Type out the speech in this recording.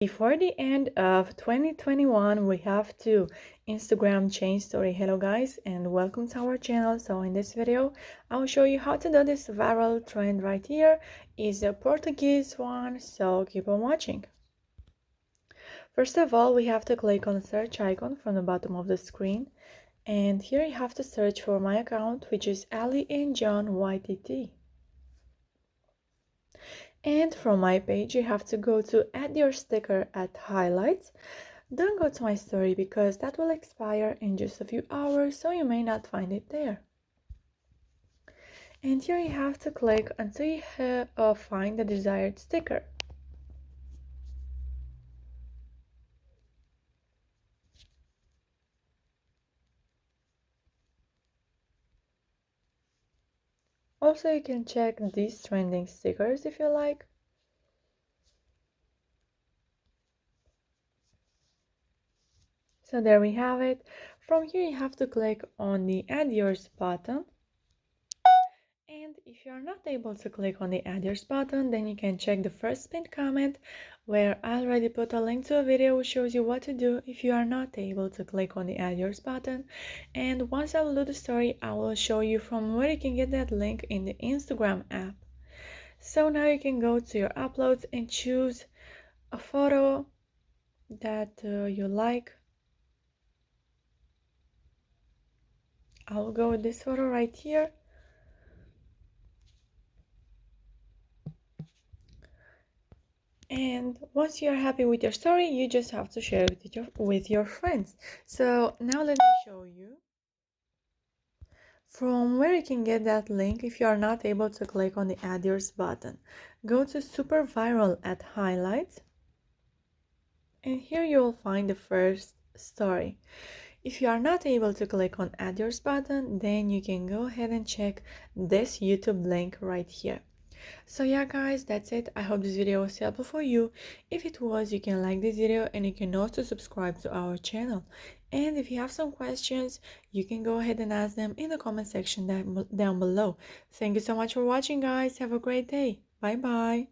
Before the end of 2021, we have two Instagram change story. Hello guys and welcome to our channel. So in this video, I will show you how to do this viral trend right here. Is a Portuguese one, so keep on watching. First of all, we have to click on the search icon from the bottom of the screen. And here you have to search for my account, which is Ali and John YTT. And from my page, you have to go to add your sticker at highlights. Don't go to my story because that will expire in just a few hours, so you may not find it there. And here you have to click until you find the desired sticker. Also, you can check these trending stickers if you like. So there we have it. From here you have to click on the add yours button. And if you are not able to click on the add yours button, then you can check the first pinned comment where I already put a link to a video which shows you what to do if you are not able to click on the add yours button. And once I will do the story, I will show you from where you can get that link in the Instagram app. So now you can go to your uploads and choose a photo that you like. I will go with this photo right here. And once you're happy with your story, you just have to share it with your friends. So now let me show you from where you can get that link if you are not able to click on the add yours button. Go to super viral at highlights. And here you will find the first story. If you are not able to click on add yours button, then you can go ahead and check this YouTube link right here. So yeah guys, that's it. I hope this video was helpful for you. If it was, you can like this video and you can also subscribe to our channel. And if you have some questions, you can go ahead and ask them in the comment section down below. Thank you so much for watching guys. Have a great day. Bye bye.